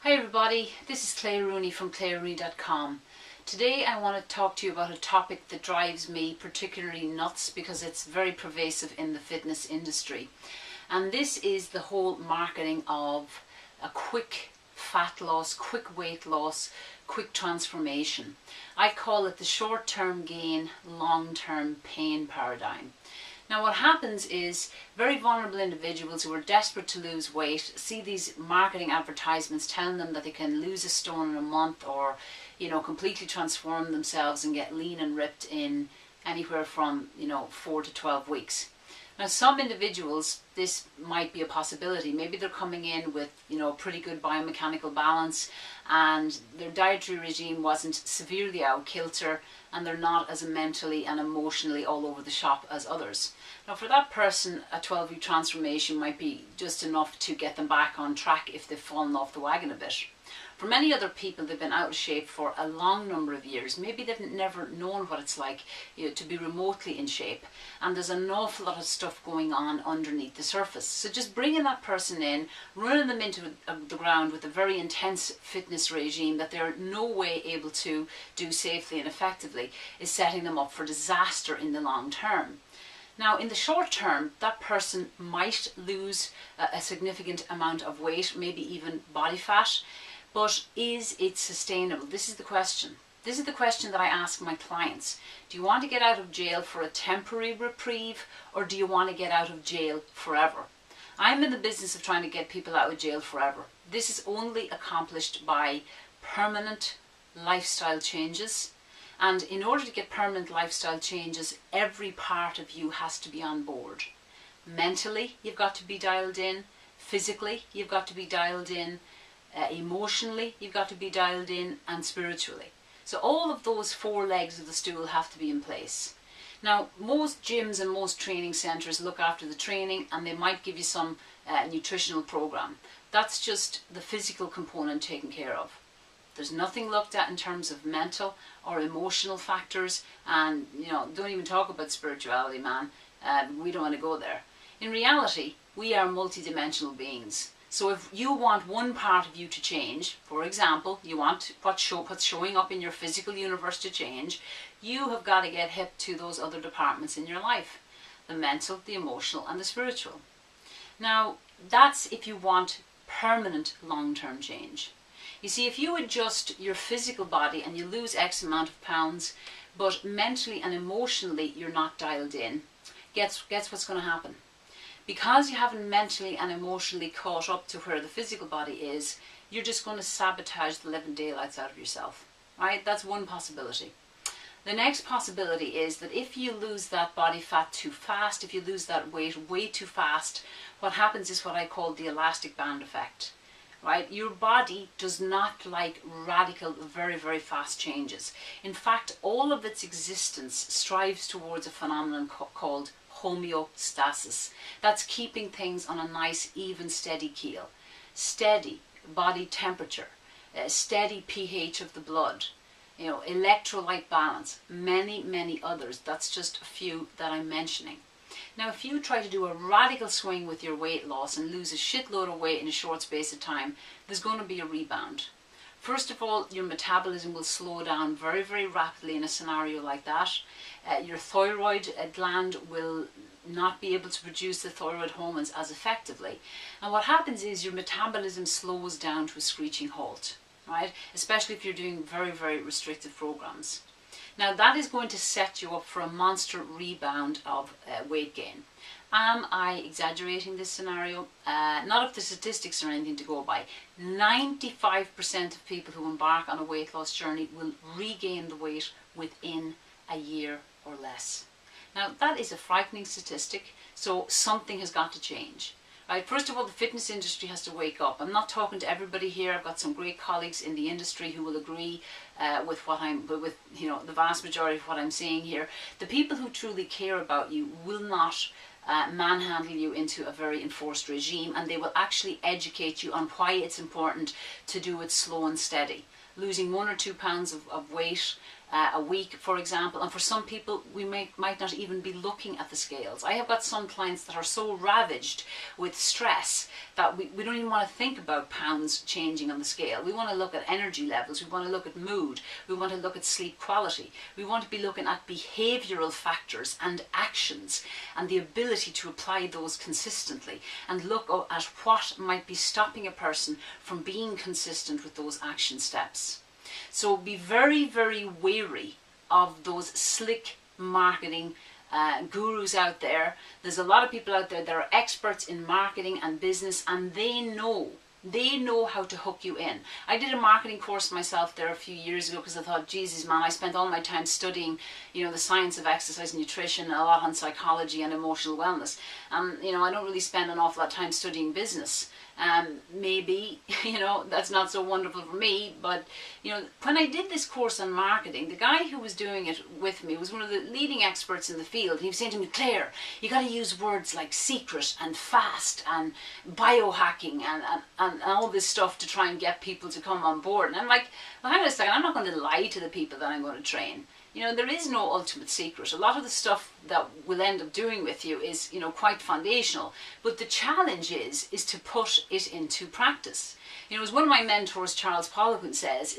Hi everybody, this is Claire Rooney from clairerooney.com. Today I want to talk to you about a topic that drives me particularly nuts because it's very pervasive in the fitness industry. And this is the whole marketing of a quick fat loss, quick weight loss, quick transformation. I call it the short-term gain, long-term pain paradigm. Now what happens is very vulnerable individuals who are desperate to lose weight see these marketing advertisements telling them that they can lose a stone in a month or, completely transform themselves and get lean and ripped in anywhere from, 4 to 12 weeks. Now some individuals, this might be a possibility. Maybe they're coming in with, a pretty good biomechanical balance and their dietary regime wasn't severely out kilter and they're not as mentally and emotionally all over the shop as others. Now for that person, a 12-week transformation might be just enough to get them back on track if they've fallen off the wagon a bit. For many other people, they've been out of shape for a long number of years. Maybe they've never known what it's like to be remotely in shape, and there's an awful lot of stuff going on underneath the surface. So just bringing that person in, running them into the ground with a very intense fitness regime that they're no way able to do safely and effectively is setting them up for disaster in the long term. Now in the short term, that person might lose a significant amount of weight, maybe even body fat. But is it sustainable? This is the question. This is the question that I ask my clients. Do you want to get out of jail for a temporary reprieve, or do you want to get out of jail forever? I'm in the business of trying to get people out of jail forever. This is only accomplished by permanent lifestyle changes. And in order to get permanent lifestyle changes, every part of you has to be on board. Mentally, you've got to be dialed in. Physically, you've got to be dialed in. Emotionally, you've got to be dialed in, and spiritually. So all of those 4 legs of the stool have to be in place. Now, most gyms and most training centres look after the training and they might give you some nutritional program. That's just the physical component taken care of. There's nothing looked at in terms of mental or emotional factors, and don't even talk about spirituality, man. We don't want to go there. In reality, we are multidimensional beings. So if you want one part of you to change, for example, you want what's showing up in your physical universe to change, you have got to get hip to those other departments in your life. The mental, the emotional and the spiritual. Now that's if you want permanent long-term change. You see, if you adjust your physical body and you lose X amount of pounds, but mentally and emotionally you're not dialed in, guess what's going to happen? Because you haven't mentally and emotionally caught up to where the physical body is, you're just going to sabotage the living daylights out of yourself. Right? That's one possibility. The next possibility is that if you lose that body fat too fast, if you lose that weight way too fast, what happens is what I call the elastic band effect. Right? Your body does not like radical, very, very fast changes. In fact, all of its existence strives towards a phenomenon called homeostasis. That's keeping things on a nice, even, steady keel. Steady body temperature, steady pH of the blood, electrolyte balance, many, many others. That's just a few that I'm mentioning. Now, if you try to do a radical swing with your weight loss and lose a shitload of weight in a short space of time, there's going to be a rebound. First of all, your metabolism will slow down very, very rapidly in a scenario like that. Your thyroid gland will not be able to produce the thyroid hormones as effectively. And what happens is your metabolism slows down to a screeching halt, right? Especially if you're doing very, very restrictive programs. Now that is going to set you up for a monster rebound of weight gain. Am I exaggerating this scenario? Not if the statistics are anything to go by. 95% of people who embark on a weight loss journey will regain the weight within a year or less. Now that is a frightening statistic, so something has got to change. Right, first of all, the fitness industry has to wake up. I'm not talking to everybody here. I've got some great colleagues in the industry who will agree with the vast majority of what I'm saying here. The people who truly care about you will not manhandle you into a very enforced regime, and they will actually educate you on why it's important to do it slow and steady. Losing 1 or 2 pounds of weight a week, for example. And for some people, we might not even be looking at the scales. I have got some clients that are so ravaged with stress that we don't even want to think about pounds changing on the scale. We want to look at energy levels. We want to look at mood. We want to look at sleep quality. We want to be looking at behavioural factors and actions and the ability to apply those consistently, and look at what might be stopping a person from being consistent with those action steps. So be very, very wary of those slick marketing gurus out there. There's a lot of people out there that are experts in marketing and business, and they know how to hook you in. I did a marketing course myself there a few years ago because I thought, Jesus man, I spent all my time studying, the science of exercise and nutrition, and a lot on psychology and emotional wellness. I don't really spend an awful lot of time studying business. Maybe, that's not so wonderful for me, but, when I did this course on marketing, the guy who was doing it with me was one of the leading experts in the field. He was saying to me, Claire, you got to use words like secret and fast and biohacking and all this stuff to try and get people to come on board. And I'm like, well, hang on a second, I'm not going to lie to the people that I'm going to train. There is no ultimate secret. A lot of the stuff that we'll end up doing with you is, quite foundational. But the challenge is to put it into practice. As one of my mentors, Charles Poliquin, says,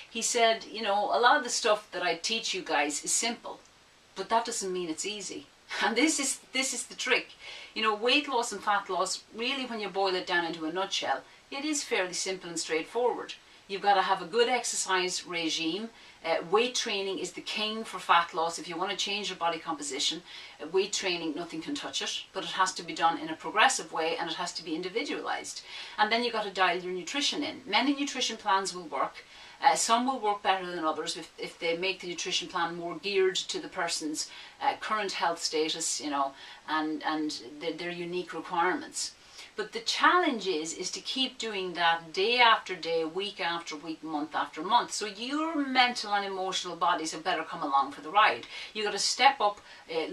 he said, a lot of the stuff that I teach you guys is simple, but that doesn't mean it's easy. And this is the trick. Weight loss and fat loss, really, when you boil it down into a nutshell, it is fairly simple and straightforward. You've got to have a good exercise regime. Weight training is the king for fat loss. If you want to change your body composition, weight training, nothing can touch it, but it has to be done in a progressive way, and it has to be individualized. And then you've got to dial your nutrition in. Many nutrition plans will work. Some will work better than others if they make the nutrition plan more geared to the person's current health status, and their unique requirements. But the challenge is to keep doing that day after day, week after week, month after month. So your mental and emotional bodies have better come along for the ride. You've got to step up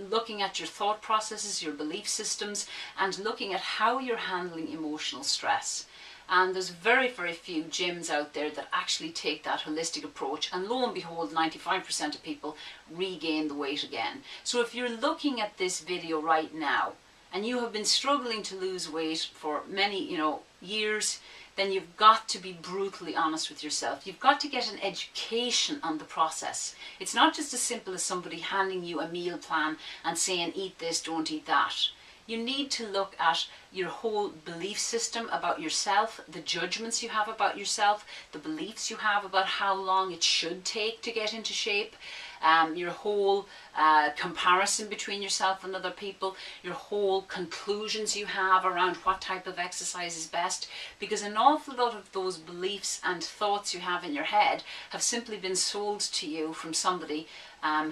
looking at your thought processes, your belief systems, and looking at how you're handling emotional stress. And there's very, very few gyms out there that actually take that holistic approach. And lo and behold, 95% of people regain the weight again. So if you're looking at this video right now, and you have been struggling to lose weight for many, years, then you've got to be brutally honest with yourself. You've got to get an education on the process. It's not just as simple as somebody handing you a meal plan and saying, eat this, don't eat that. You need to look at your whole belief system about yourself, the judgments you have about yourself, the beliefs you have about how long it should take to get into shape, your whole comparison between yourself and other people, your whole conclusions you have around what type of exercise is best, because an awful lot of those beliefs and thoughts you have in your head have simply been sold to you from somebody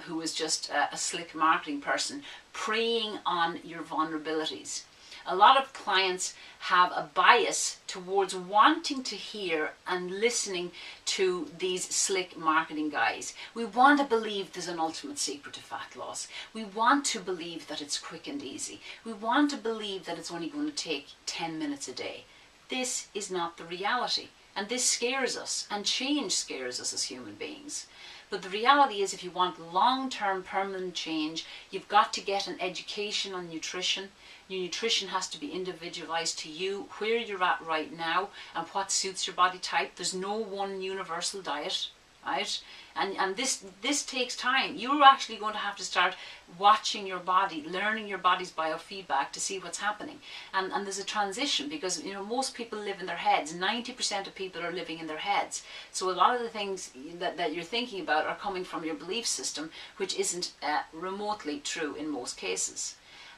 who is just a slick marketing person, preying on your vulnerabilities. A lot of clients have a bias towards wanting to hear and listening to these slick marketing guys. We want to believe there's an ultimate secret to fat loss. We want to believe that it's quick and easy. We want to believe that it's only going to take 10 minutes a day. This is not the reality. And this scares us, and change scares us as human beings. But the reality is, if you want long-term permanent change, you've got to get an education on nutrition. Your nutrition has to be individualized to you, where you're at right now, and what suits your body type. There's no one universal diet, right? And this takes time. You're actually going to have to start watching your body, learning your body's biofeedback to see what's happening. And there's a transition, because most people live in their heads. 90% of people are living in their heads. So a lot of the things that you're thinking about are coming from your belief system, which isn't remotely true in most cases.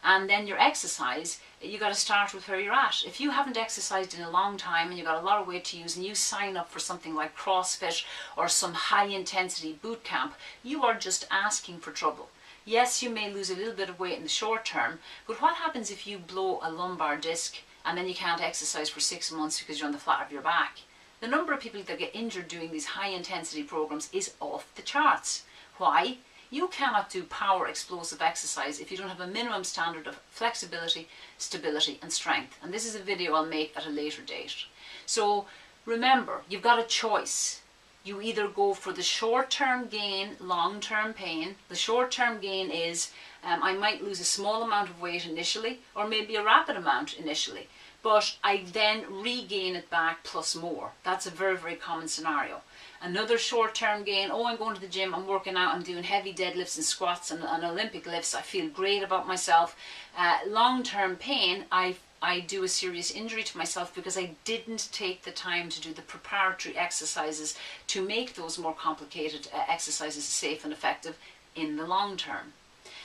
And then your exercise, you got to start with where you're at. If you haven't exercised in a long time and you've got a lot of weight to use, and you sign up for something like CrossFit or some high intensity boot camp, you are just asking for trouble. Yes, you may lose a little bit of weight in the short term, but what happens if you blow a lumbar disc and then you can't exercise for 6 months because you're on the flat of your back? The number of people that get injured doing these high intensity programs is off the charts. Why? You cannot do power explosive exercise if you don't have a minimum standard of flexibility, stability and strength. And this is a video I'll make at a later date. So remember, you've got a choice. You either go for the short-term gain, long-term pain. The short-term gain is I might lose a small amount of weight initially, or maybe a rapid amount initially, but I then regain it back plus more. That's a very, very common scenario. Another short-term gain, oh, I'm going to the gym, I'm working out, I'm doing heavy deadlifts and squats and Olympic lifts, I feel great about myself. Long-term pain, I do a serious injury to myself because I didn't take the time to do the preparatory exercises to make those more complicated exercises safe and effective in the long term.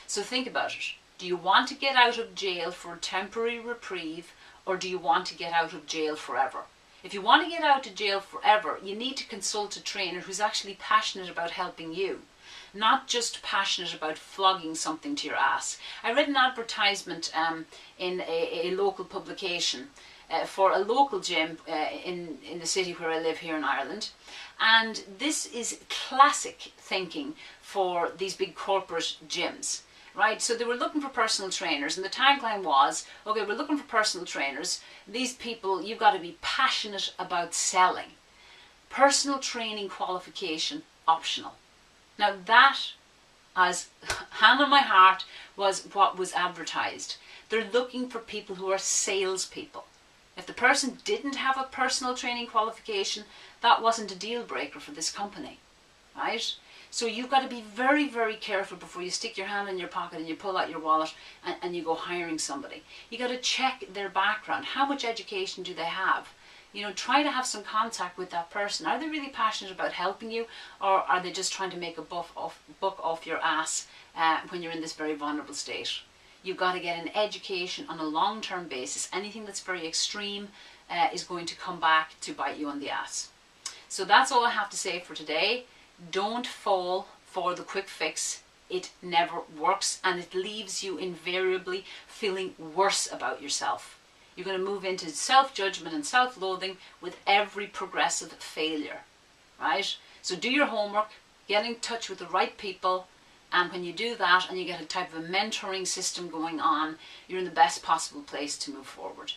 So think about it. Do you want to get out of jail for a temporary reprieve, or do you want to get out of jail forever? If you want to get out of jail forever, you need to consult a trainer who's actually passionate about helping you, not just passionate about flogging something to your ass. I read an advertisement in a local publication for a local gym in the city where I live here in Ireland, and this is classic thinking for these big corporate gyms. Right, so they were looking for personal trainers, and the tagline was, okay, we're looking for personal trainers. These people, you've got to be passionate about selling. Personal training qualification optional. Now that, as hand on my heart, was what was advertised. They're looking for people who are salespeople. If the person didn't have a personal training qualification, that wasn't a deal breaker for this company, right? So you've got to be very, very careful before you stick your hand in your pocket and you pull out your wallet and you go hiring somebody. You got to check their background. How much education do they have? You know, try to have some contact with that person. Are they really passionate about helping you, or are they just trying to make a buck off your ass when you're in this very vulnerable state? You've got to get an education on a long-term basis. Anything that's very extreme is going to come back to bite you on the ass. So that's all I have to say for today. Don't fall for the quick fix. It never works, and it leaves you invariably feeling worse about yourself. You're going to move into self-judgment and self-loathing with every progressive failure, right? So do your homework, get in touch with the right people, and when you do that and you get a type of a mentoring system going on, you're in the best possible place to move forward.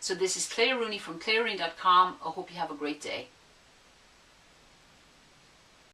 So this is Claire Rooney from ClaireRooney.com. I hope you have a great day.